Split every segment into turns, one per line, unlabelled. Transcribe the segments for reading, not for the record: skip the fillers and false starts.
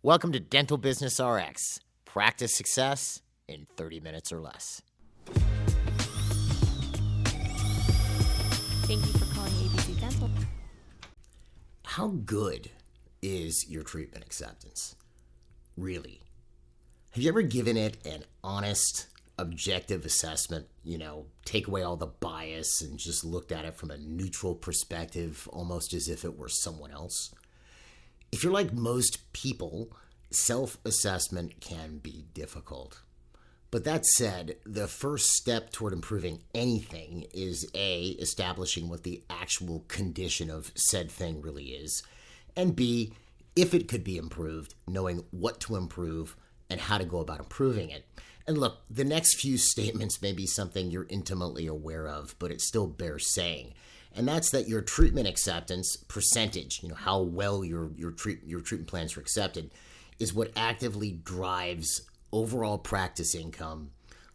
Welcome to Dental Business RX. Practice success in 30 minutes or less.
Thank you for calling ABC Dental.
How good is your treatment acceptance? Really? Have you ever given it an honest, objective assessment? Take away all the bias and just looked at it from a neutral perspective, almost as if it were someone else? If you're like most people, self-assessment can be difficult. But that said, the first step toward improving anything is A, establishing what the actual condition of said thing really is, and B, if it could be improved, knowing what to improve and how to go about improving it. And look, the next few statements may be something you're intimately aware of, but it still bears saying. And that's that your treatment acceptance percentage, how well your treatment plans are accepted, is what actively drives overall practice income,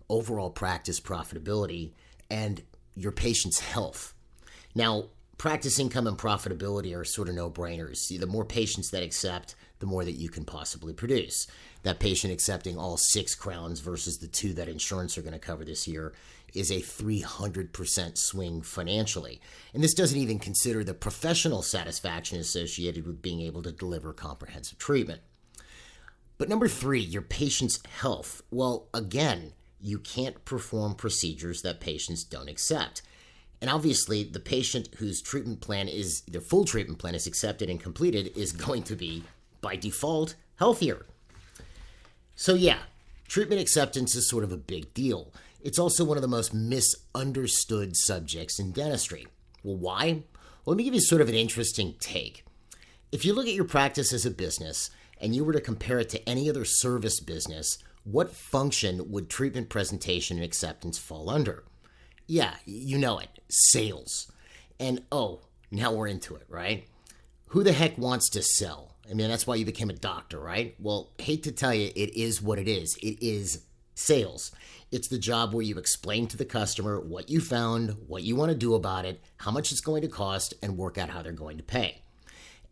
overall practice profitability, and your patient's health. Now, practice income and profitability are sort of no-brainers. See, the more patients that accept, the more that you can possibly produce. That patient accepting all 6 crowns versus the 2 that insurance are going to cover this year is a 300% swing financially. And this doesn't even consider the professional satisfaction associated with being able to deliver comprehensive treatment. But number 3, your patient's health. Well, again, you can't perform procedures that patients don't accept. And obviously, the patient whose treatment plan is, their full treatment plan is accepted and completed is going to be, by default, healthier. So yeah, treatment acceptance is sort of a big deal. It's also one of the most misunderstood subjects in dentistry. Well, why? Well, let me give you sort of an interesting take. If you look at your practice as a business and you were to compare it to any other service business, what function would treatment presentation and acceptance fall under? Yeah, you know it, sales. And now we're into it, right? Who the heck wants to sell? I mean, that's why you became a doctor, right? Well, hate to tell you, it is what it is. It is sales. It's the job where you explain to the customer what you found, what you want to do about it, how much it's going to cost, and work out how they're going to pay.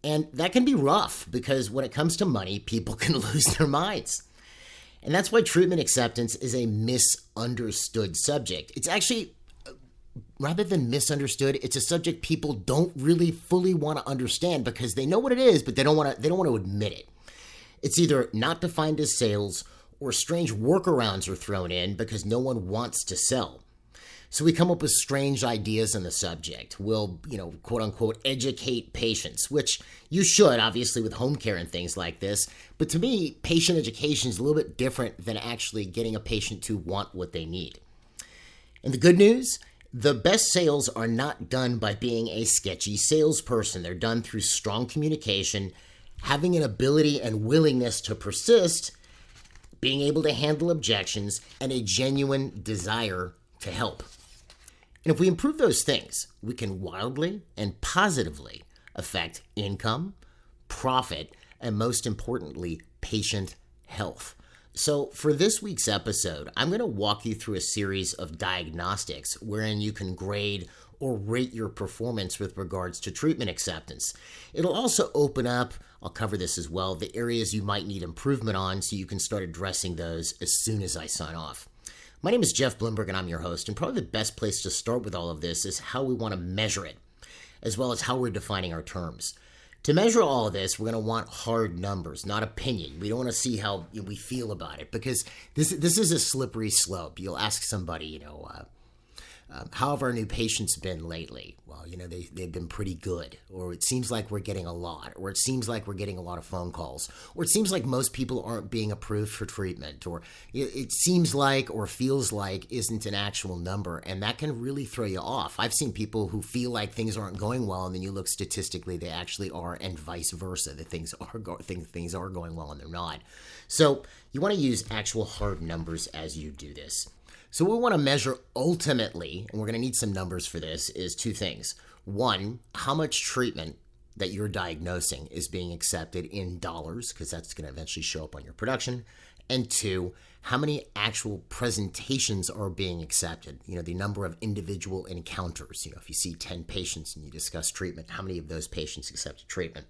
And that can be rough because when it comes to money, people can lose their minds. And that's why treatment acceptance is a misunderstood subject. It's actually, rather than misunderstood, it's a subject people don't really fully want to understand because they know what it is, but they don't want to admit it. It's either not defined as sales or strange workarounds are thrown in because no one wants to sell. So we come up with strange ideas on the subject. We'll, quote unquote, educate patients, which you should, obviously, with home care and things like this. But to me, patient education is a little bit different than actually getting a patient to want what they need. And the good news? The best sales are not done by being a sketchy salesperson. They're done through strong communication, having an ability and willingness to persist, being able to handle objections, and a genuine desire to help. And if we improve those things, we can wildly and positively affect income, profit, and most importantly, patient health. So for this week's episode, I'm going to walk you through a series of diagnostics wherein you can grade or rate your performance with regards to treatment acceptance. It'll also open up, I'll cover this as well, the areas you might need improvement on so you can start addressing those as soon as I sign off. My name is Jeff Blumberg and I'm your host, and probably the best place to start with all of this is how we want to measure it, as well as how we're defining our terms. To measure all of this, we're going to want hard numbers, not opinion. We don't want to see how we feel about it because this is a slippery slope. You'll ask somebody, how have our new patients been lately? Well, they've been pretty good. Or it seems like we're getting a lot. Or it seems like we're getting a lot of phone calls. Or it seems like most people aren't being approved for treatment. Or it seems like or feels like isn't an actual number. And that can really throw you off. I've seen people who feel like things aren't going well, and then you look statistically, they actually are, and vice versa. That things are going well and they're not. So you want to use actual hard numbers as you do this. So what we want to measure ultimately, and we're going to need some numbers for this, is 2 things. 1, how much treatment that you're diagnosing is being accepted in dollars, because that's going to eventually show up on your production. And 2, how many actual presentations are being accepted? The number of individual encounters. If you see 10 patients and you discuss treatment, how many of those patients accepted treatment?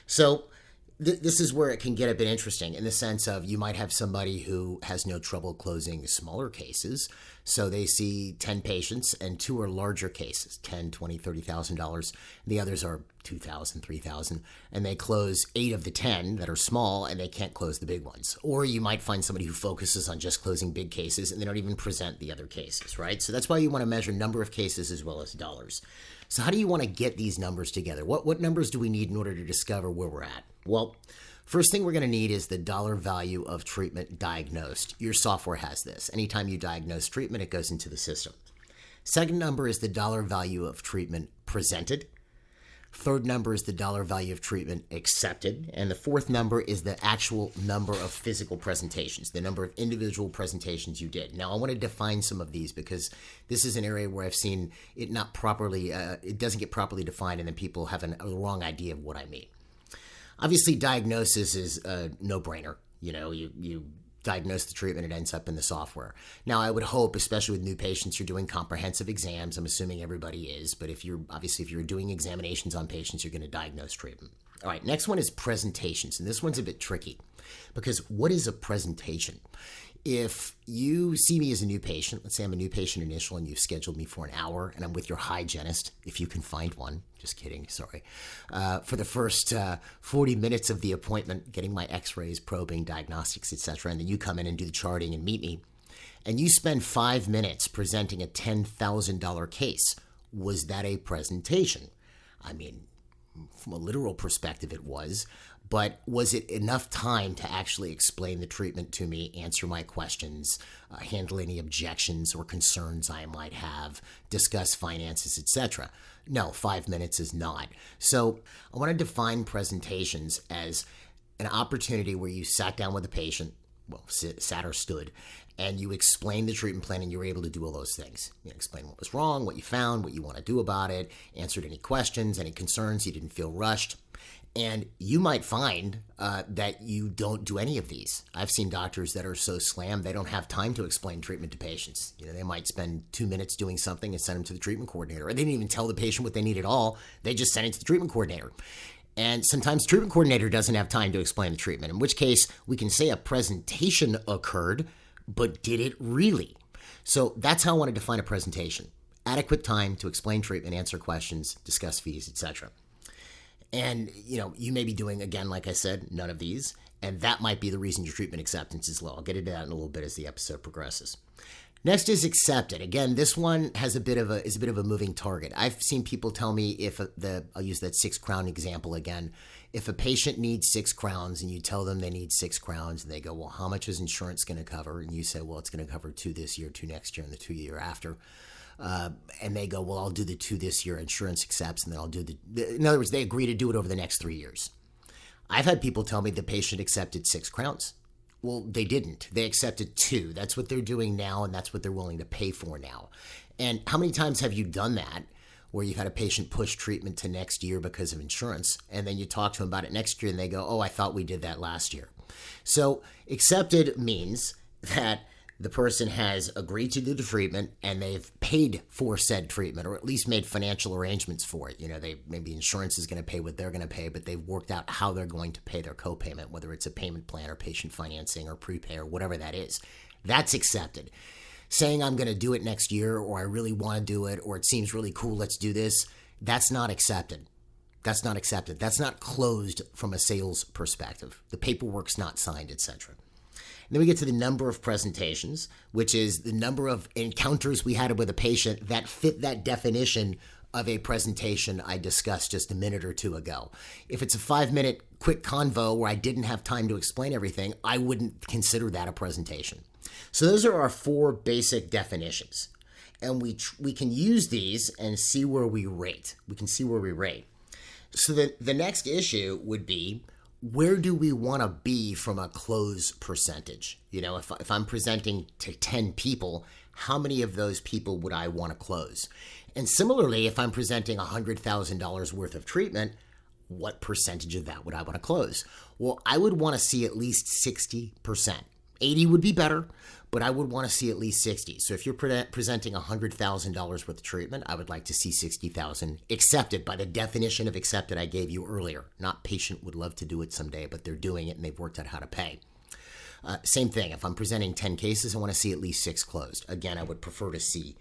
So this is where it can get a bit interesting in the sense of you might have somebody who has no trouble closing smaller cases. So they see 10 patients and 2 are larger cases, $10, $20, $30,000. The others are $2,000, $3,000. And they close 8 of the 10 that are small and they can't close the big ones. Or you might find somebody who focuses on just closing big cases and they don't even present the other cases, right? So that's why you want to measure number of cases as well as dollars. So how do you want to get these numbers together? What numbers do we need in order to discover where we're at? Well, first thing we're going to need is the dollar value of treatment diagnosed. Your software has this. Anytime you diagnose treatment, it goes into the system. Second number is the dollar value of treatment presented. Third number is the dollar value of treatment accepted. And the fourth number is the actual number of physical presentations, the number of individual presentations you did. Now, I want to define some of these because this is an area where I've seen it not properly, it doesn't get properly defined, and then people have a wrong idea of what I mean. Obviously, diagnosis is a no-brainer. You diagnose the treatment, it ends up in the software. Now, I would hope, especially with new patients, you're doing comprehensive exams. I'm assuming everybody is, but if you're doing examinations on patients, you're going to diagnose treatment. All right, next one is presentations, and this one's a bit tricky because what is a presentation? If you see me as a new patient, let's say I'm a new patient initial and you've scheduled me for an hour and I'm with your hygienist, if you can find one, just kidding, sorry, for the first 40 minutes of the appointment, getting my x-rays, probing, diagnostics, etc., and then you come in and do the charting and meet me, and you spend 5 minutes presenting a $10,000 case, was that a presentation? I mean, from a literal perspective, it was. But was it enough time to actually explain the treatment to me, answer my questions, handle any objections or concerns I might have, discuss finances, etc.? No, 5 minutes is not. So I want to define presentations as an opportunity where you sat down with a patient, sat or stood, and you explained the treatment plan and you were able to do all those things. You explain what was wrong, what you found, what you want to do about it, answered any questions, any concerns, you didn't feel rushed. And you might find that you don't do any of these. I've seen doctors that are so slammed they don't have time to explain treatment to patients. They might spend 2 minutes doing something and send them to the treatment coordinator. Or they didn't even tell the patient what they need at all. They just send it to the treatment coordinator. And sometimes the treatment coordinator doesn't have time to explain the treatment, in which case we can say a presentation occurred, but did it really? So that's how I want to define a presentation. Adequate time to explain treatment, answer questions, discuss fees, etc. And, you may be doing, again, like I said, none of these, and that might be the reason your treatment acceptance is low. I'll get into that in a little bit as the episode progresses. Next is accepted. Again, this one is a bit of a moving target. I've seen people tell me I'll use that 6 crown example again. If a patient needs 6 crowns and you tell them they need 6 crowns and they go, well, how much is insurance going to cover? And you say, well, it's going to cover 2 this year, 2 next year, and the 2 year after. And they go, well, I'll do the 2 this year, insurance accepts, and then I'll do in other words, they agree to do it over the next 3 years. I've had people tell me the patient accepted 6 crowns. Well, they didn't. They accepted 2. That's what they're doing now, and that's what they're willing to pay for now. And how many times have you done that where you've had a patient push treatment to next year because of insurance, and then you talk to them about it next year, and they go, oh, I thought we did that last year. So accepted means that the person has agreed to do the treatment and they've paid for said treatment, or at least made financial arrangements for it. Maybe insurance is going to pay what they're going to pay, but they've worked out how they're going to pay their copayment, whether it's a payment plan or patient financing or prepay or whatever that is. That's accepted. Saying I'm going to do it next year, or I really want to do it, or it seems really cool, let's do this, that's not accepted. That's not accepted. That's not closed from a sales perspective. The paperwork's not signed, etc. Then we get to the number of presentations, which is the number of encounters we had with a patient that fit that definition of a presentation I discussed just a minute or 2 ago. If it's a 5-minute quick convo where I didn't have time to explain everything, I wouldn't consider that a presentation. So those are our 4 basic definitions. And we can use these and see where we rate. We can see where we rate. So the next issue would be, where do we want to be from a close percentage? If I'm presenting to 10 people, how many of those people would I want to close? And similarly, if I'm presenting $100,000 worth of treatment, what percentage of that would I want to close? Well, I would want to see at least 60%. 80 would be better, but I would want to see at least 60. So if you're presenting $100,000 worth of treatment, I would like to see 60,000 accepted by the definition of accepted I gave you earlier. Not patient would love to do it someday, but they're doing it and they've worked out how to pay. Same thing. If I'm presenting 10 cases, I want to see at least 6 closed. Again, I would prefer to see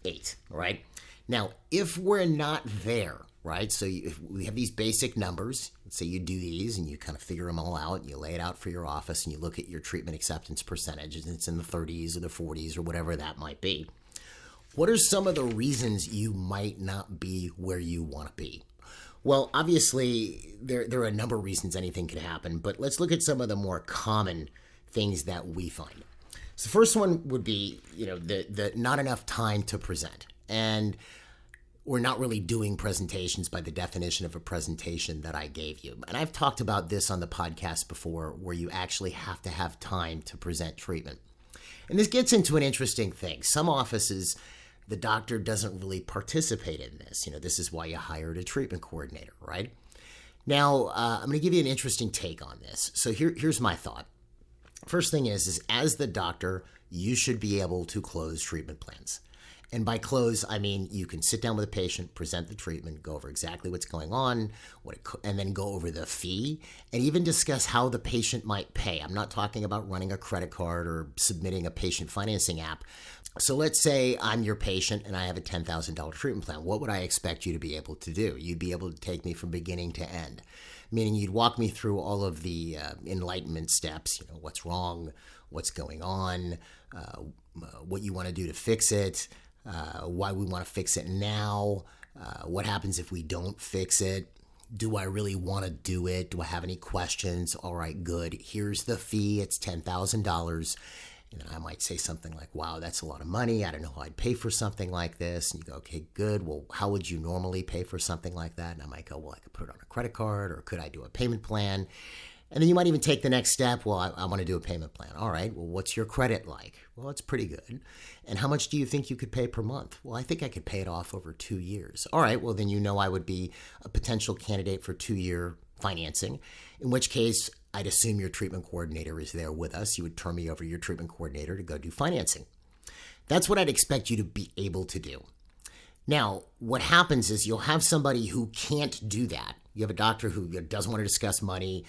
8, right? Now, if we're not there, right? So if we have these basic numbers. Let's say you do these and you kind of figure them all out and you lay it out for your office and you look at your treatment acceptance percentages and it's in the 30s or the 40s or whatever that might be. What are some of the reasons you might not be where you want to be? Well, obviously, there are a number of reasons anything could happen, but let's look at some of the more common things that we find. So the first one would be, the not enough time to present. And we're not really doing presentations by the definition of a presentation that I gave you. And I've talked about this on the podcast before, where you actually have to have time to present treatment. And this gets into an interesting thing. Some offices, the doctor doesn't really participate in this. This is why you hired a treatment coordinator, right? Now, I'm going to give you an interesting take on this. So here's my thought. First thing is as the doctor, you should be able to close treatment plans. And by close, I mean you can sit down with a patient, present the treatment, go over exactly what's going on, and then go over the fee, and even discuss how the patient might pay. I'm not talking about running a credit card or submitting a patient financing app. So let's say I'm your patient and I have a $10,000 treatment plan. What would I expect you to be able to do? You'd be able to take me from beginning to end, meaning you'd walk me through all of the enlightenment steps, what's wrong, what's going on, what you want to do to fix it, why we want to fix it now, what happens if we don't fix it, do I really want to do it, do I have any questions, all right, good, here's the fee, it's $10,000, I might say something like, wow, that's a lot of money, I don't know how I'd pay for something like this, and you go, okay, good, well, how would you normally pay for something like that, and I might go, well, I could put it on a credit card, or could I do a payment plan? And then you might even take the next step. Well, I want to do a payment plan. All right. Well, what's your credit like? Well, it's pretty good. And how much do you think you could pay per month? Well, I think I could pay it off over 2 years. All right. Well, then I would be a potential candidate for 2-year financing, in which case I'd assume your treatment coordinator is there with us. You would turn me over to your treatment coordinator to go do financing. That's what I'd expect you to be able to do. Now, what happens is you'll have somebody who can't do that. You have a doctor who doesn't want to discuss money,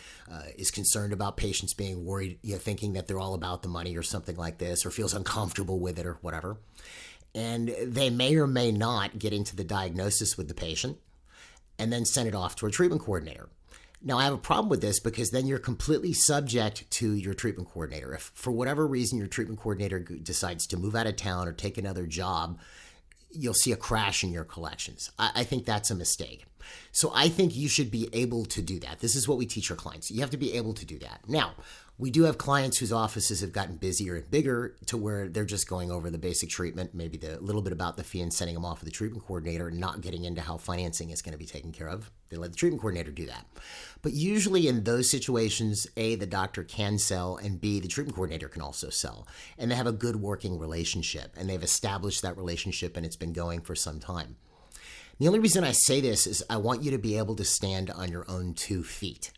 is concerned about patients being worried, thinking that they're all about the money or something like this, or feels uncomfortable with it or whatever. And they may or may not get into the diagnosis with the patient and then send it off to a treatment coordinator. Now, I have a problem with this because then you're completely subject to your treatment coordinator. If for whatever reason your treatment coordinator decides to move out of town or take another job, you'll see a crash in your collections. I think that's a mistake. So I think you should be able to do that. This is what we teach our clients. You have to be able to do that. Now, we do have clients whose offices have gotten busier and bigger to where they're just going over the basic treatment, maybe the little bit about the fee and sending them off with the treatment coordinator and not getting into how financing is going to be taken care of. They let the treatment coordinator do that. But usually in those situations, A, the doctor can sell, and B, the treatment coordinator can also sell. And they have a good working relationship, and they've established that relationship, and it's been going for some time. The only reason I say this is I want you to be able to stand on your own 2 feet.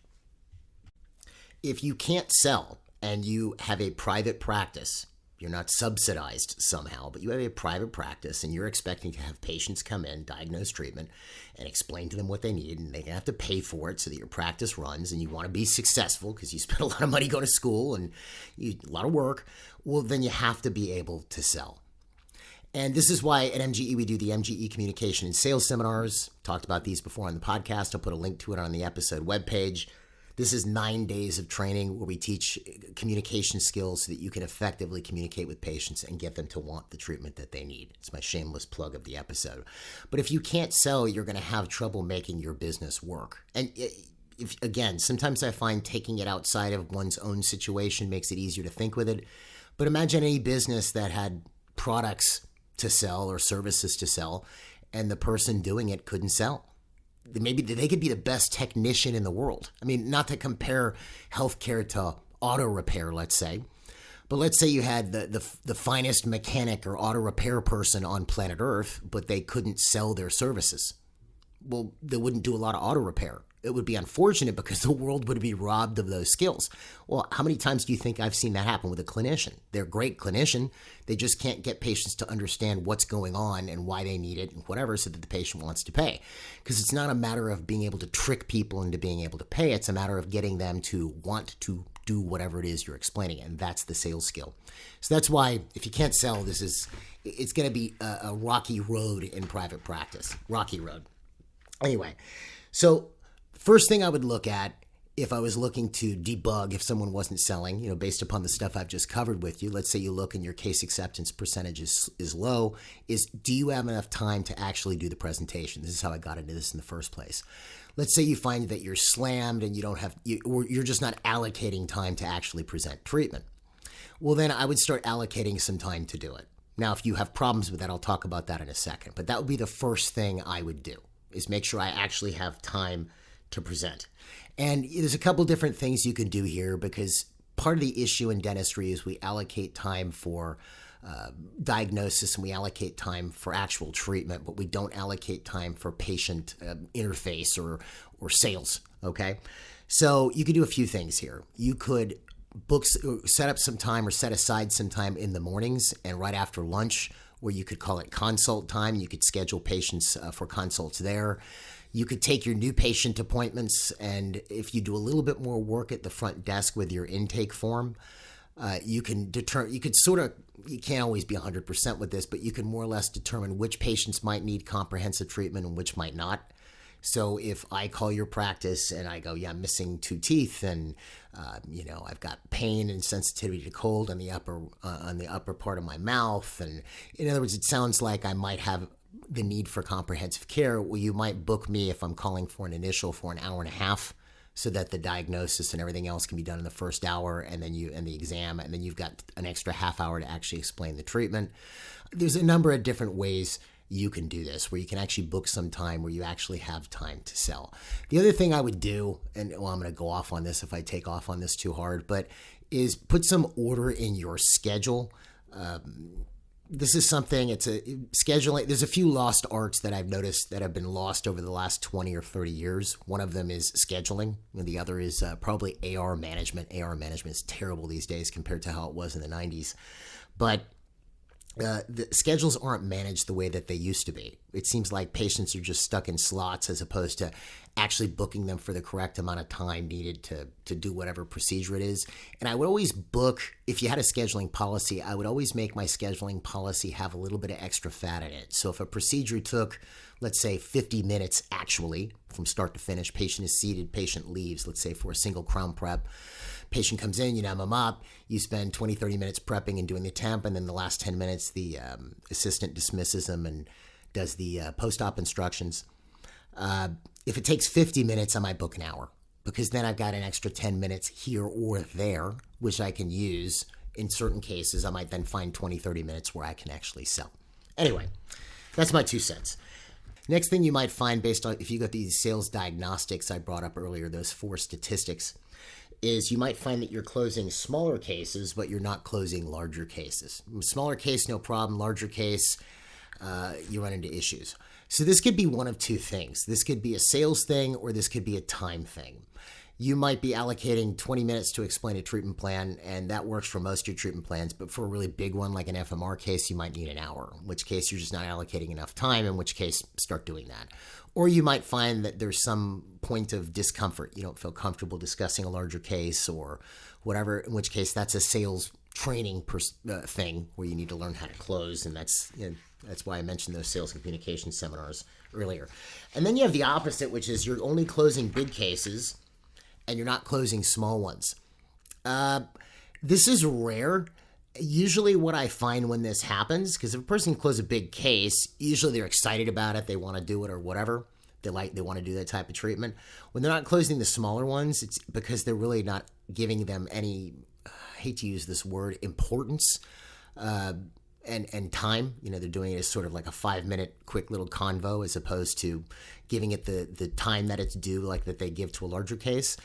If you can't sell and you have a private practice, you're not subsidized somehow, but you have a private practice and you're expecting to have patients come in, diagnose treatment, and explain to them what they need, and they're going to have to pay for it so that your practice runs, and you want to be successful because you spent a lot of money going to school and a lot of work, well, then you have to be able to sell. And this is why at MGE we do the MGE Communication and Sales Seminars. Talked about these before on the podcast. I'll put a link to it on the episode webpage. This is 9 days of training where we teach communication skills so that you can effectively communicate with patients and get them to want the treatment that they need. It's my shameless plug of the episode. But if you can't sell, you're going to have trouble making your business work. And again, sometimes I find taking it outside of one's own situation makes it easier to think with it. But imagine any business that had products to sell or services to sell, and the person doing it couldn't sell. Maybe they could be the best technician in the world. I mean, not to compare healthcare to auto repair, let's say, but let's say you had the finest mechanic or auto repair person on planet Earth, but they couldn't sell their services. Well, they wouldn't do a lot of auto repair. it would be unfortunate because the world would be robbed of those skills. Well, how many times do you think I've seen that happen with a clinician? They're a great clinician. They just can't get patients to understand what's going on and why they need it and whatever, so that the patient wants to pay. Because it's not a matter of being able to trick people into being able to pay. It's a matter of getting them to want to do whatever it is you're explaining. And that's the sales skill. So that's why if you can't sell, it's going to be a rocky road in private practice. Rocky road. Anyway, so first thing I would look at if I was looking to debug if someone wasn't selling, based upon the stuff I've just covered with you, let's say you look and your case acceptance percentage is low, is do you have enough time to actually do the presentation? This is how I got into this in the first place. Let's say you find that you're slammed and or you're just not allocating time to actually present treatment. Well, then I would start allocating some time to do it. Now, if you have problems with that, I'll talk about that in a second. But that would be the first thing I would do, is make sure I actually have time to present. And there's a couple different things you can do here, because part of the issue in dentistry is we allocate time for diagnosis and we allocate time for actual treatment, but we don't allocate time for patient interface or sales, okay? So you could do a few things here. You could set up some time or set aside some time in the mornings and right after lunch, where you could call it consult time. You could schedule patients for consults there. You could take your new patient appointments, and if you do a little bit more work at the front desk with your intake form, you can't always be 100% with this, but you can more or less determine which patients might need comprehensive treatment and which might not. So if I call your practice and I go, I'm missing 2 teeth, and I've got pain and sensitivity to cold on the upper part of my mouth, and in other words, it sounds like I might have the need for comprehensive care. Well, you might book me if I'm calling for an initial for an hour and a half, so that the diagnosis and everything else can be done in the first hour, and then the exam, and then you've got an extra half hour to actually explain the treatment. There's a number of different ways you can do this, where you can actually book some time where you actually have time to sell. The other thing I would do, and I'm going to go off on this if I take off on this too hard, but is put some order in your schedule. This is something, it's a scheduling. There's a few lost arts that I've noticed that have been lost over the last 20 or 30 years. One of them is scheduling, and the other is probably AR management. AR management is terrible these days compared to how it was in the 90s. But the schedules aren't managed the way that they used to be. It seems like patients are just stuck in slots as opposed to actually booking them for the correct amount of time needed to do whatever procedure it is. And I would always book, if you had a scheduling policy, I would always make my scheduling policy have a little bit of extra fat in it. So if a procedure took, let's say, 50 minutes actually from start to finish, patient is seated, patient leaves, let's say for a single crown prep, patient comes in, you numb them up, you spend 20, 30 minutes prepping and doing the temp, and then the last 10 minutes the assistant dismisses them and does the post-op instructions. If it takes 50 minutes, I might book an hour, because then I've got an extra 10 minutes here or there, which I can use. In certain cases, I might then find 20, 30 minutes where I can actually sell. Anyway, that's my 2 cents. Next thing you might find, based on if you got these sales diagnostics I brought up earlier, those 4 statistics, is you might find that you're closing smaller cases, but you're not closing larger cases. Smaller case, no problem. Larger case, you run into issues. So this could be one of 2 things. This could be a sales thing, or this could be a time thing. You might be allocating 20 minutes to explain a treatment plan, and that works for most of your treatment plans, but for a really big one like an FMR case, you might need an hour, in which case you're just not allocating enough time, in which case start doing that. Or you might find that there's some point of discomfort. You don't feel comfortable discussing a larger case or whatever, in which case that's a sales training thing where you need to learn how to close, and that's why I mentioned those sales communication seminars earlier. And then you have the opposite, which is you're only closing big cases and you're not closing small ones. This is rare. Usually what I find when this happens, because if a person closes a big case, usually they're excited about it, they want to do it or whatever. They want to do that type of treatment. When they're not closing the smaller ones, it's because they're really not giving them any, I hate to use this word, importance and time. They're doing it as sort of like a 5-minute quick little convo, as opposed to giving it the time that it's due, like that they give to a larger case.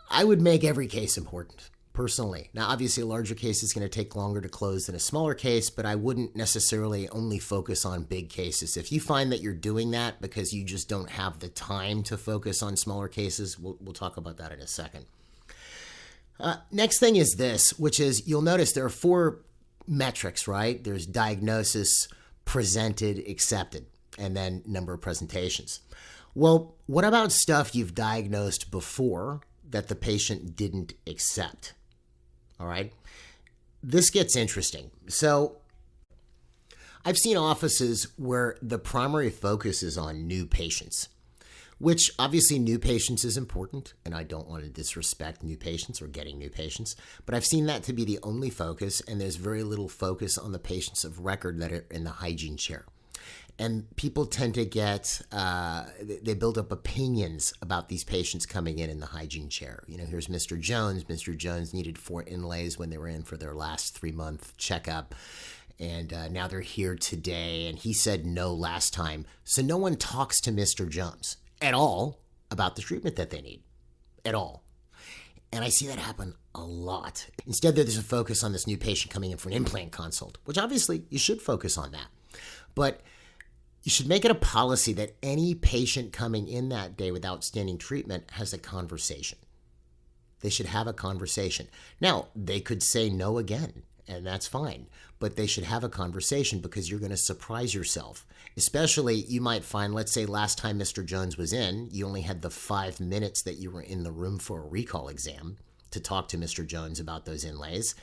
I would make every case important. personally. Now, obviously, a larger case is going to take longer to close than a smaller case, but I wouldn't necessarily only focus on big cases. If you find that you're doing that because you just don't have the time to focus on smaller cases, we'll talk about that in a second. Next thing is this, which is you'll notice there are 4 metrics, right? There's diagnosis, presented, accepted, and then number of presentations. Well, what about stuff you've diagnosed before that the patient didn't accept? All right. This gets interesting. So I've seen offices where the primary focus is on new patients, which obviously new patients is important, and I don't want to disrespect new patients or getting new patients, but I've seen that to be the only focus, and there's very little focus on the patients of record that are in the hygiene chair. And people tend to get, they build up opinions about these patients coming in the hygiene chair. You know, here's Mr. Jones. Mr. Jones needed 4 inlays when they were in for their last 3-month checkup. And now they're here today. And he said no last time. So no one talks to Mr. Jones at all about the treatment that they need. At all. And I see that happen a lot. Instead, there's a focus on this new patient coming in for an implant consult, which obviously you should focus on that. But you should make it a policy that any patient coming in that day with outstanding treatment has a conversation. They should have a conversation. Now, they could say no again, and that's fine. But they should have a conversation because you're going to surprise yourself. Especially, you might find, let's say last time Mr. Jones was in, you only had the 5 minutes that you were in the room for a recall exam to talk to Mr. Jones about those inlays.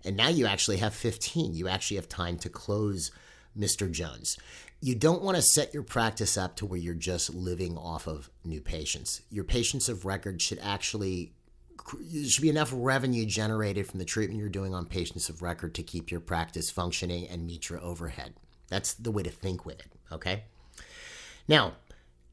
And now you actually have 15. You actually have time to close Mr. Jones. You don't want to set your practice up to where you're just living off of new patients. Your patients of record should actually, there should be enough revenue generated from the treatment you're doing on patients of record to keep your practice functioning and meet your overhead. That's the way to think with it, okay? Now,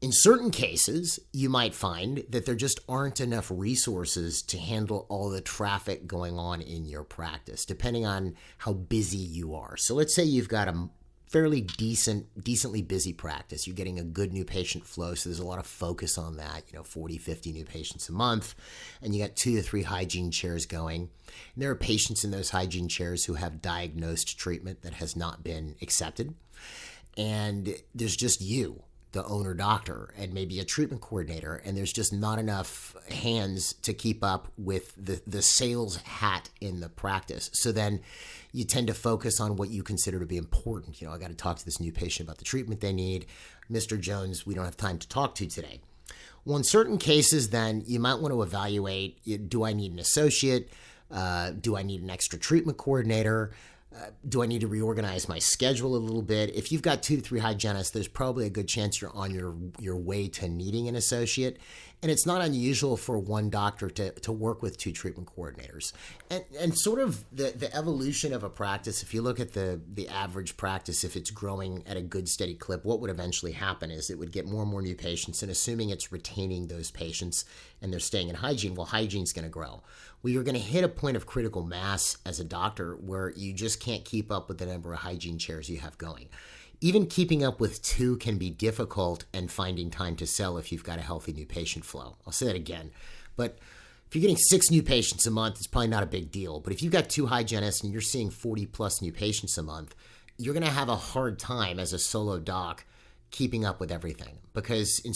in certain cases, you might find that there just aren't enough resources to handle all the traffic going on in your practice, depending on how busy you are. So let's say you've got a fairly decently busy practice. You're getting a good new patient flow, so there's a lot of focus on that, 40, 50 new patients a month, and you got 2 to 3 hygiene chairs going. And there are patients in those hygiene chairs who have diagnosed treatment that has not been accepted. And there's just you, the owner doctor, and maybe a treatment coordinator, and there's just not enough hands to keep up with the sales hat in the practice. So then you tend to focus on what you consider to be important. I got to talk to this new patient about the treatment they need. Mr. Jones, we don't have time to talk to today. Well, in certain cases, then you might want to evaluate, do I need an associate? Do I need an extra treatment coordinator? Do I need to reorganize my schedule a little bit? If you've got 2 to 3 hygienists, there's probably a good chance you're on your way to needing an associate. And it's not unusual for one doctor to work with 2 treatment coordinators. And sort of the evolution of a practice, if you look at the average practice, if it's growing at a good steady clip, what would eventually happen is it would get more and more new patients. And assuming it's retaining those patients and they're staying in hygiene, well, hygiene's going to grow. Well, you're going to hit a point of critical mass as a doctor where you just can't keep up with the number of hygiene chairs you have going. Even keeping up with 2 can be difficult and finding time to sell if you've got a healthy new patient flow. I'll say that again. But if you're getting 6 new patients a month, it's probably not a big deal. But if you've got 2 hygienists and you're seeing 40 plus new patients a month, you're going to have a hard time as a solo doc keeping up with everything, because in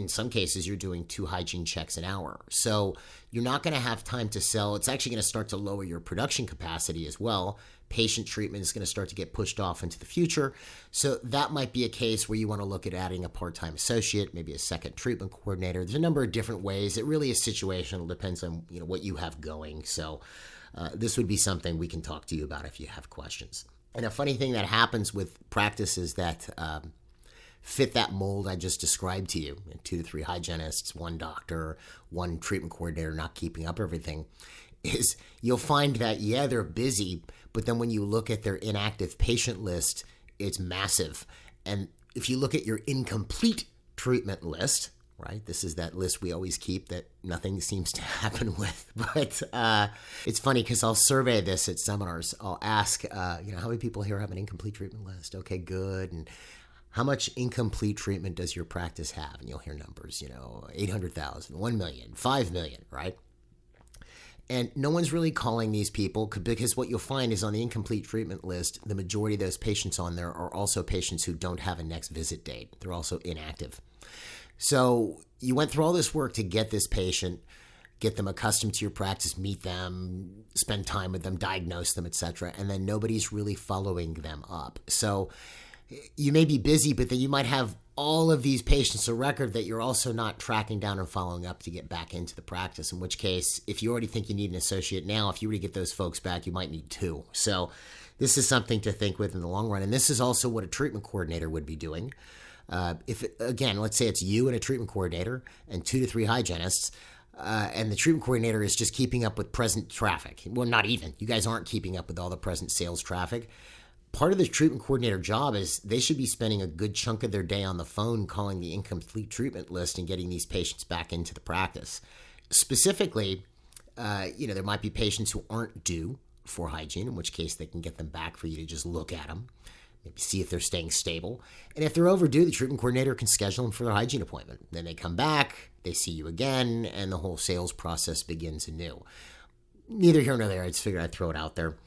some cases you're doing 2 hygiene checks an hour. So you're not going to have time to sell. It's actually going to start to lower your production capacity as well. Patient treatment is going to start to get pushed off into the future. So that might be a case where you want to look at adding a part-time associate, maybe a second treatment coordinator. There's a number of different ways. It really is situational. It depends on what you have going. So this would be something we can talk to you about if you have questions. And a funny thing that happens with practices that fit that mold I just described to you, 2 to 3 hygienists, 1 doctor, 1 treatment coordinator not keeping up everything, is you'll find that, yeah, they're busy, but then when you look at their inactive patient list, it's massive. And if you look at your incomplete treatment list, right, this is that list we always keep that nothing seems to happen with. But it's funny because I'll survey this at seminars. I'll ask, how many people here have an incomplete treatment list? Okay, good. And how much incomplete treatment does your practice have? And you'll hear numbers, 800,000, 1 million, 5 million, right? And no one's really calling these people because what you'll find is on the incomplete treatment list, the majority of those patients on there are also patients who don't have a next visit date. They're also inactive. So you went through all this work to get this patient, get them accustomed to your practice, meet them, spend time with them, diagnose them, etc. And then nobody's really following them up. So you may be busy, but then you might have all of these patients a record that you're also not tracking down and following up to get back into the practice, in which case, if you already think you need an associate now, if you were to get those folks back, you might need two. So this is something to think with in the long run. And this is also what a treatment coordinator would be doing. Again, let's say it's you and a treatment coordinator and 2 to 3 hygienists, and the treatment coordinator is just keeping up with present traffic. Well, not even. You guys aren't keeping up with all the present sales traffic. Part of the treatment coordinator job is they should be spending a good chunk of their day on the phone calling the incomplete treatment list and getting these patients back into the practice. Specifically, there might be patients who aren't due for hygiene, in which case they can get them back for you to just look at them, maybe see if they're staying stable. And if they're overdue, the treatment coordinator can schedule them for their hygiene appointment. Then they come back, they see you again, and the whole sales process begins anew. Neither here nor there. I just figured I'd throw it out there.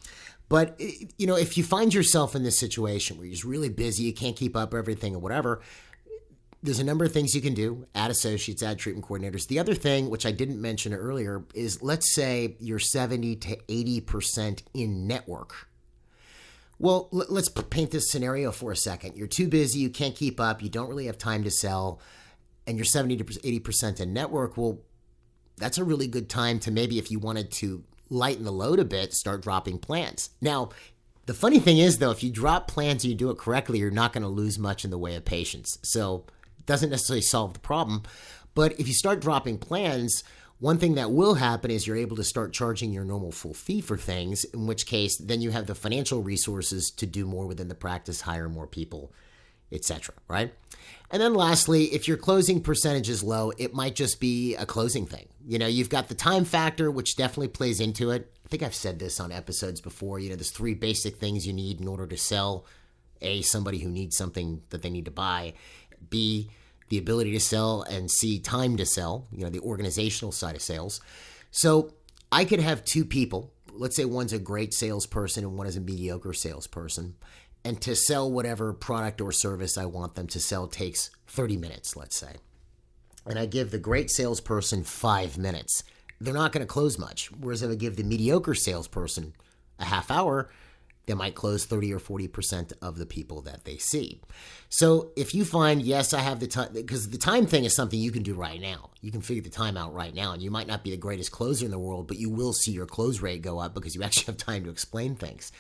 But, if you find yourself in this situation where you're just really busy, you can't keep up everything or whatever, there's a number of things you can do. Add associates, add treatment coordinators. The other thing, which I didn't mention earlier, is let's say you're 70 to 80% in network. Well, let's paint this scenario for a second. You're too busy, you can't keep up, you don't really have time to sell, and you're 70 to 80% in network. Well, that's a really good time to maybe, if you wanted to lighten the load a bit, start dropping plans. Now, the funny thing is, though, if you drop plans and you do it correctly, you're not going to lose much in the way of patients. So it doesn't necessarily solve the problem. But if you start dropping plans, one thing that will happen is you're able to start charging your normal full fee for things, in which case then you have the financial resources to do more within the practice, hire more people, etc., right? And then lastly, if your closing percentage is low, it might just be a closing thing. You've got the time factor, which definitely plays into it. I think I've said this on episodes before. There's 3 basic things you need in order to sell. A, somebody who needs something that they need to buy. B, the ability to sell. And C, time to sell, the organizational side of sales. So I could have 2 people. Let's say one's a great salesperson and one is a mediocre salesperson. And to sell whatever product or service I want them to sell takes 30 minutes, let's say. And I give the great salesperson 5 minutes. They're not going to close much. Whereas if I give the mediocre salesperson a half hour, they might close 30 or 40% of the people that they see. So if you find, yes, I have the time, because the time thing is something you can do right now. You can figure the time out right now, and you might not be the greatest closer in the world, but you will see your close rate go up because you actually have time to explain things.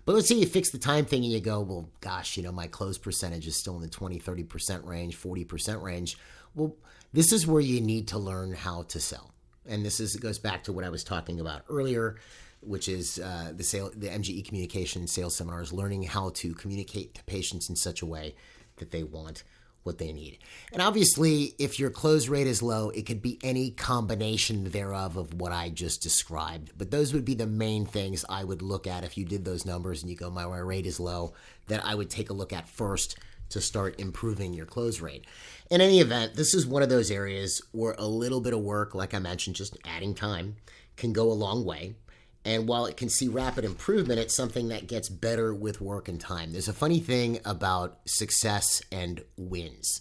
But let's say you fix the time thing and you go, well, gosh, my close percentage is still in the 20, 30% range, 40% range. Well, this is where you need to learn how to sell. And it goes back to what I was talking about earlier, which is the MGE communication sales seminars, learning how to communicate to patients in such a way that they want what they need. And obviously, if your close rate is low, it could be any combination thereof of what I just described. But those would be the main things I would look at if you did those numbers and you go, my rate is low, that I would take a look at first to start improving your close rate. In any event, this is one of those areas where a little bit of work, like I mentioned, just adding time, can go a long way. And while it can see rapid improvement, it's something that gets better with work and time. There's a funny thing about success and wins,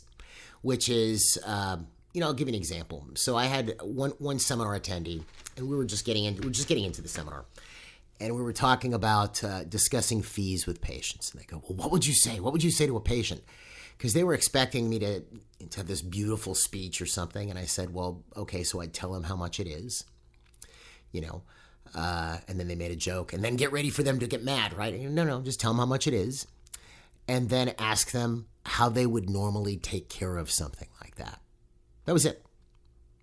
which is, I'll give you an example. So I had one seminar attendee, and we were just getting into the seminar, and we were talking about discussing fees with patients. And they go, well, what would you say? What would you say to a patient? Because they were expecting me to have this beautiful speech or something. And I said, well, okay, so I'd tell them how much it is, and then they made a joke, and then get ready for them to get mad, right? No, just tell them how much it is, and then ask them how they would normally take care of something like that. That was it.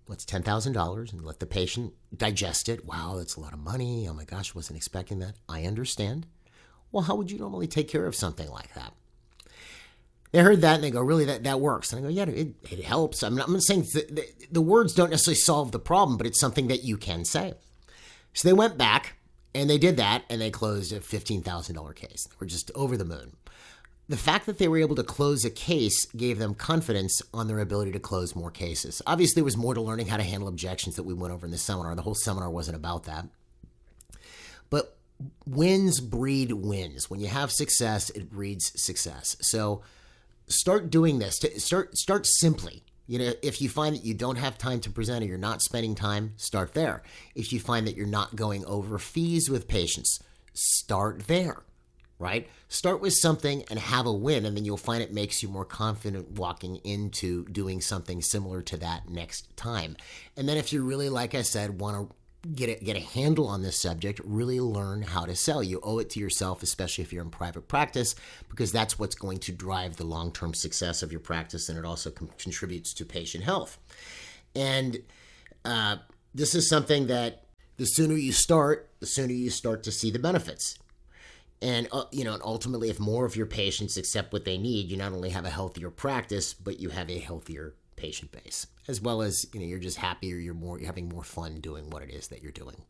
What's $10,000, and let the patient digest it. Wow, that's a lot of money. Oh my gosh, wasn't expecting that. I understand. Well, how would you normally take care of something like that? They heard that and they go, really, that works? And I go, yeah, it helps. I'm not saying the words don't necessarily solve the problem, but it's something that you can say. So they went back and they did that and they closed a $15,000 case. They were just over the moon. the fact that they were able to close a case gave them confidence on their ability to close more cases. Obviously, there was more to learning how to handle objections that we went over in this seminar. The whole seminar wasn't about that. But wins breed wins. When you have success, it breeds success. So start doing this. Start simply. If you find that you don't have time to present or you're not spending time, start there. If you find that you're not going over fees with patients, start there. Right? Start with something and have a win, and then you'll find it makes you more confident walking into doing something similar to that next time. And then if you really, like I said, want to get a handle on this subject, really learn how to sell. You owe it to yourself, especially if you're in private practice, because that's what's going to drive the long-term success of your practice, and it also contributes to patient health. And this is something that the sooner you start to see the benefits. And, ultimately, if more of your patients accept what they need, you not only have a healthier practice, but you have a healthier patient base, as well as, you're just happier, you're having more fun doing what it is that you're doing.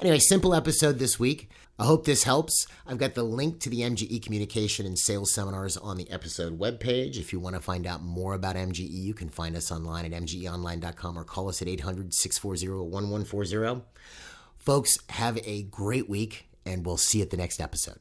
Anyway, simple episode this week. I hope this helps. I've got the link to the MGE communication and sales seminars on the episode webpage. If you want to find out more about MGE, you can find us online at mgeonline.com or call us at 800-640-1140. Folks, have a great week, and we'll see you at the next episode.